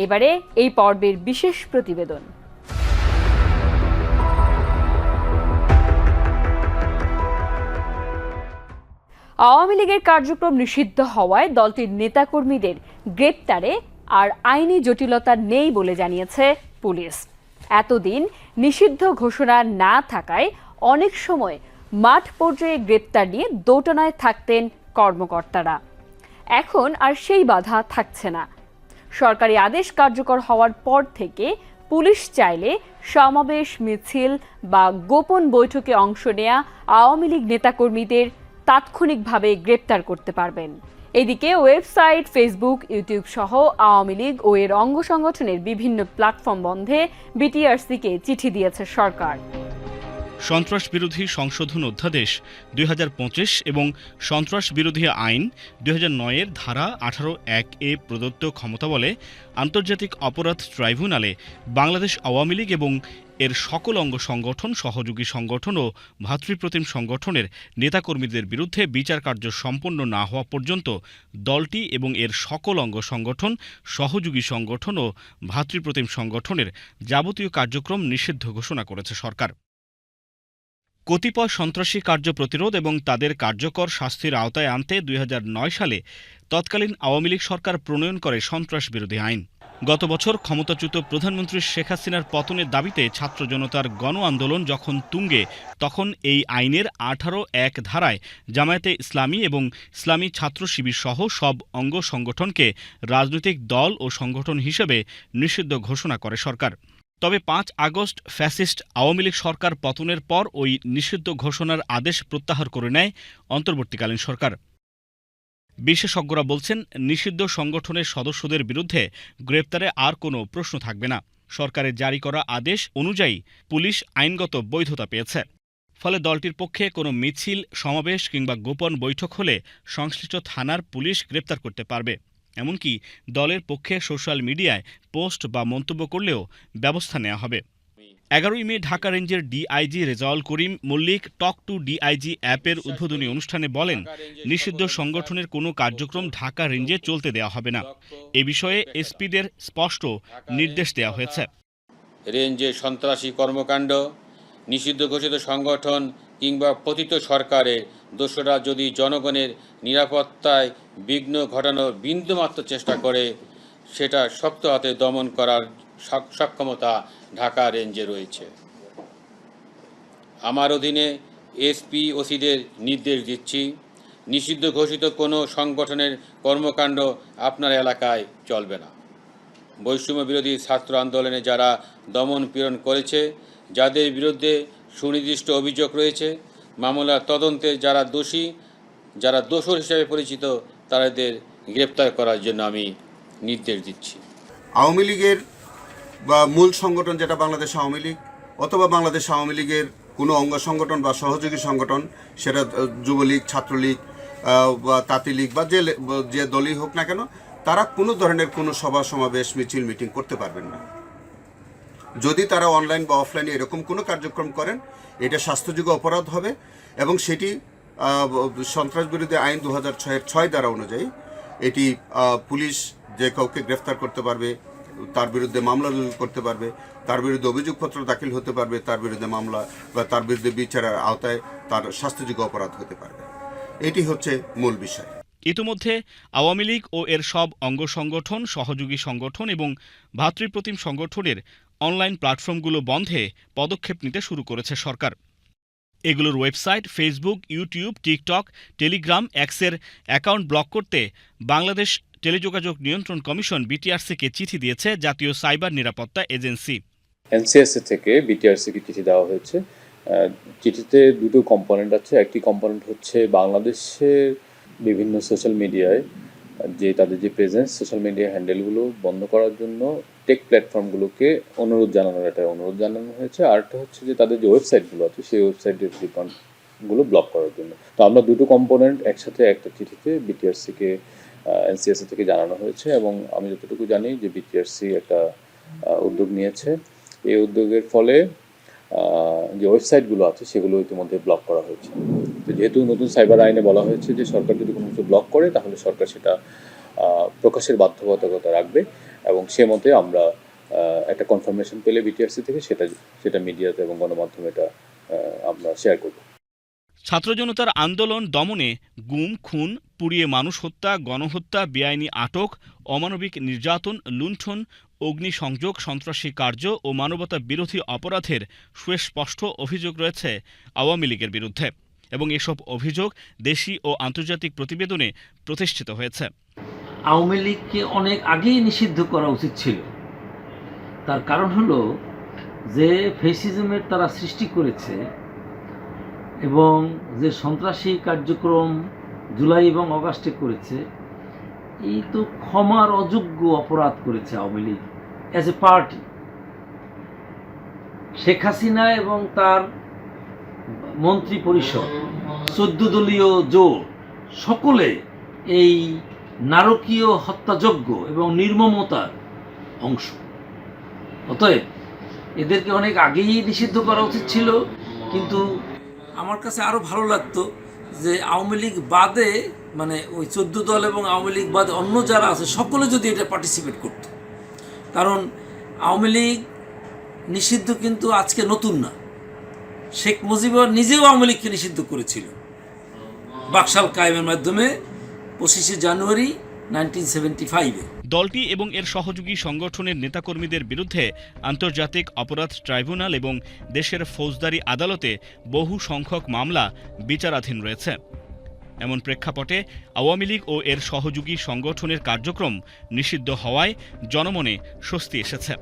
এবারে এই পর্বের বিশেষ প্রতিবেদন। আওয়ামী লীগের কার্যক্রম নিষিদ্ধ হওয়ায় দলটির নেতাকর্মীদের গ্রেপ্তারে আর আইনি জটিলতা নেই বলে জানিয়েছে পুলিশ। এতদিন নিষিদ্ধ ঘোষণা না থাকায় অনেক সময় মাঠ পর্যায়ে গ্রেপ্তার নিয়ে দোটানায় থাকতেন কর্মকর্তারা। এখন আর সেই বাধা থাকছে না। সরকারি আদেশ কার্যকর হওয়ার পর থেকে পুলিশ চাইলে সমাবেশ, মিছিল বা গোপন বৈঠকে অংশ নেয়া আওয়ামী লীগ নেতাকর্মীদের তাৎক্ষণিকভাবে গ্রেপ্তার করতে পারবেন। এদিকে ওয়েবসাইট, ফেসবুক, ইউটিউব সহ আওয়ামী লীগ ও এর অঙ্গ সংগঠনের বিভিন্ন প্ল্যাটফর্ম বন্ধে বিটিআরসিকে চিঠি দিয়েছে সরকার। সন্ত্রাস বিরোধী সংশোধন অধ্যাদেশ 2025 এবং সন্ত্রাস বিরোধী আইন 2009-এর ধারা 18(1)(a) প্রদত্ত ক্ষমতাবলে আন্তর্জাতিক অপরাধ ট্রাইব্যুনালে বাংলাদেশ আওয়ামী লীগ এবং এর সকল অঙ্গ সংগঠন, সহযোগী সংগঠন ও ভ্রাতৃপ্রতিম সংগঠনের নেতাকর্মীদের বিরুদ্ধে বিচার কার্য সম্পন্ন না হওয়া পর্যন্ত দলটি এবং এর সকল অঙ্গ সংগঠন, সহযোগী সংগঠন ও ভ্রাতৃপ্রতিম সংগঠনের যাবতীয় কার্যক্রম নিষিদ্ধ ঘোষণা করেছে সরকার। কতিপয় সন্ত্রাসী কার্য প্রতিরোধ এবং তাদের কার্যকর শাস্তির আওতায় আনতে 2009 সালে তৎকালীন আওয়ামী লীগ সরকার প্রণয়ন করে সন্ত্রাস বিরোধী আইন। গত বছর ক্ষমতাচ্যুত প্রধানমন্ত্রী শেখ হাসিনার পতনের দাবিতে ছাত্র জনতার গণ আন্দোলন যখন তুঙ্গে, তখন এই আইনের 18(1) ধারায় জামায়াতে ইসলামী এবং ইসলামী ছাত্র শিবির সহ সব অঙ্গ সংগঠনকে রাজনৈতিক দল ও সংগঠন হিসেবে নিষিদ্ধ ঘোষণা করে সরকার। তবে 5 আগস্ট ফ্যাসিস্ট আওয়ামী লীগ সরকার পতনের পর ওই নিষিদ্ধ ঘোষণার আদেশ প্রত্যাহার করে নেয় অন্তর্বর্তীকালীন সরকার। বিশেষজ্ঞরা বলছেন, নিষিদ্ধ সংগঠনের সদস্যদের বিরুদ্ধে গ্রেপ্তারে আর কোনো প্রশ্ন থাকবে না। সরকারের জারি করা আদেশ অনুযায়ী পুলিশ আইনগত বৈধতা পেয়েছে। ফলে দলটির পক্ষে কোনো মিছিল, সমাবেশ কিংবা গোপন বৈঠক হলে সংশ্লিষ্ট থানার পুলিশ গ্রেপ্তার করতে পারবে। এমনকি দলের পক্ষে সোশ্যাল মিডিয়ায় পোস্ট বা মন্তব্য করলেও ব্যবস্থা নেওয়া হবে। 11ই মে ঢাকা রেঞ্জের DIG Rezaul Karim Mallick talk to DIG অ্যাপের উদ্বোধনী অনুষ্ঠানে বলেন, নিষিদ্ধ সংগঠনের কোনো কার্যক্রম ঢাকা রেঞ্জে চলতে দেওয়া হবে না। এ বিষয়ে এসপিদের স্পষ্ট নির্দেশ দেওয়া হয়েছে। রেঞ্জে সন্ত্রাসী কর্মকাণ্ড, নিষিদ্ধ ঘোষিত সংগঠন কিংবা পতিত সরকারের দোষরা যদি জনগণের নিরাপত্তায় বিঘ্ন ঘটানোর বিন্দুমাত্র চেষ্টা করে, সেটা শক্ত হাতে দমন করার সক্ষমতা ঢাকা রেঞ্জে রয়েছে। আমার অধীনে এসপি ওসিদের নির্দেশ দিচ্ছি, নিষিদ্ধ ঘোষিত কোনো সংগঠনের কর্মকাণ্ড আপনার এলাকায় চলবে না। বৈষম্য বিরোধী ছাত্র আন্দোলনে যারা দমন পীড়ন করেছে, যাদের বিরুদ্ধে সুনির্দিষ্ট অভিযোগ রয়েছে, মামলার তদন্তে যারা দোষী, যারা দোষর হিসেবে পরিচিত, তাদের গ্রেপ্তার করার জন্য আমি নির্দেশ দিচ্ছি। আওয়ামী লীগের বা মূল সংগঠন যেটা বাংলাদেশ আওয়ামী লীগ, অথবা বাংলাদেশ আওয়ামী লীগের কোনো অঙ্গ সংগঠন বা সহযোগী সংগঠন, সেটা যুবলীগ, ছাত্রলীগ বা তাঁতি লীগ বা যে দলই হোক না কেন, তারা কোনো ধরনের কোনো সভা, সমাবেশ, মিছিল, মিটিং করতে পারবেন না। যদি তারা অনলাইন বা অফলাইনে এরকম কোনো কার্যক্রম করেন, এটা শাস্তিযোগ্য অপরাধ হবে এবং সেটি সন্ত্রাস বিরোধী আইন 2006-এর 6 ধারা অনুযায়ী এটি পুলিশ যে কাউকে গ্রেফতার করতে পারবে, তার বিরুদ্ধে মামলা করতে পারবে, তার বিরুদ্ধে অভিযোগপত্র দাখিল হতে পারবে, তার বিরুদ্ধে মামলা বা তার বিরুদ্ধে বিচারের আওতায় তার শাস্তিযোগ্য অপরাধ হতে পারবে। এটি হচ্ছে মূল বিষয়। ইতিমধ্যে আওয়ামী লীগ ও এর সব অঙ্গ সংগঠন, সহযোগী সংগঠন এবং ভ্রাতৃপ্রতিম সংগঠনের অনলাইন প্ল্যাটফর্মগুলো বন্ধে পদক্ষেপ নিতে শুরু করেছে সরকার। এগুলোর website, Facebook, YouTube, TikTok, Telegram, এক্সের অ্যাকাউন্ট ব্লক করতে বাংলাদেশ টেলিযোগাযোগ নিয়ন্ত্রণ কমিশন বিটিআরসিকে চিঠি দিয়েছে জাতীয় সাইবার নিরাপত্তা এজেন্সি। এনসিএসএ থেকে বিটিআরসিকে চিঠি দেওয়া হয়েছে। চিঠিতে দুটো কম্পোনেন্ট আছে। একটি কম্পোনেন্ট হচ্ছে বাংলাদেশের বিভিন্ন সোশ্যাল মিডিয়ায় যে তাদের যে প্রেজেন্স, সোশ্যাল মিডিয়া হ্যান্ডেলগুলো বন্ধ করার জন্য টেক প্ল্যাটফর্মগুলোকে অনুরোধ জানানো হয়েছে। আরেকটা হচ্ছে যে তাদের যে ওয়েবসাইটগুলো আছে, সেই ওয়েবসাইটের ঠিকানাগুলো ব্লক করার জন্য। তো আমরা দুটো কম্পোনেন্ট একসাথে একটা চিঠিতে বিটিআরসিকে এনসিএসএ থেকে জানানো হয়েছে এবং আমি যতটুকু জানি যে বিটিআরসি একটা উদ্যোগ নিয়েছে। এই উদ্যোগের ফলে যে ওয়েবসাইটগুলো আছে সেগুলো ইতিমধ্যে ব্লক করা হয়েছে। তো যেহেতু নতুন সাইবার আইনে বলা হয়েছে যে সরকার যদি কোনো কিছু ব্লক করে তাহলে সরকার সেটা প্রকাশের বাধ্যবাধকতা রাখবে এবং সে মতে আমরা একটা কনফার্মেশন পেলে বিটিআরসি থেকে সেটা মিডিয়াতে এবং গণমাধ্যমে এটা আমরা শেয়ার করব। ছাত্র জনতার আন্দোলন দমনে গুম, খুন, পুড়িয়ে মানুষ হত্যা, গণহত্যা, বেআইনি আটক, অমানবিক নির্যাতন, লুণ্ঠন, অগ্নিসংযোগ, সন্ত্রাসী কার্য ও মানবতা বিরোধী অপরাধের সুস্পষ্ট অভিযোগ রয়েছে আওয়ামী লীগের বিরুদ্ধে এবং এসব অভিযোগ দেশি ও আন্তর্জাতিক প্রতিবেদনে প্রতিষ্ঠিত হয়েছে। আওয়ামী লীগকে অনেক আগেই নিষিদ্ধ করা উচিত ছিল। তার কারণ হলো যে ফ্যাসিজমের তারা সৃষ্টি করেছে এবং যে সন্ত্রাসী কার্যক্রম জুলাই এবং অগাস্টে করেছে, এই তো ক্ষমার অযোগ্য অপরাধ করেছে Awami League as a party. Sheikh Hasina এবং তার মন্ত্রী পরিষদ, 14 দলীয় জোট, সকলে এই নারকীয় হত্যাযজ্ঞ এবং নির্মমতার অংশ। অতএব এদেরকে অনেক আগেই নিষিদ্ধ করা উচিত ছিল। কিন্তু আমার কাছে আরও ভালো লাগতো যে আওয়ামী লীগ বাদে, মানে ওই 14 দল এবং আওয়ামী লীগ বাদে অন্য যারা আছে সকলে যদি এটা পার্টিসিপেট করত। কারণ আওয়ামী লীগ নিষিদ্ধ কিন্তু আজকে নতুন না। শেখ মুজিবুর নিজেও আওয়ামী লীগকে নিষিদ্ধ করেছিল বাকশাল কায়েমের মাধ্যমে 25শে জানুয়ারি 1975-এ। দলটি এবং এর সহযোগী সংগঠনের নেতাকর্মীদের বিরুদ্ধে আন্তর্জাতিক অপরাধ ট্রাইব্যুনাল এবং দেশের ফৌজদারি আদালতে বহু সংখ্যক মামলা বিচারাধীন রয়েছে। এমন প্রেক্ষাপটে আওয়ামী লীগ ও এর সহযোগী সংগঠনের কার্যক্রম নিষিদ্ধ হওয়ায় জনমনে স্বস্তি এসেছে।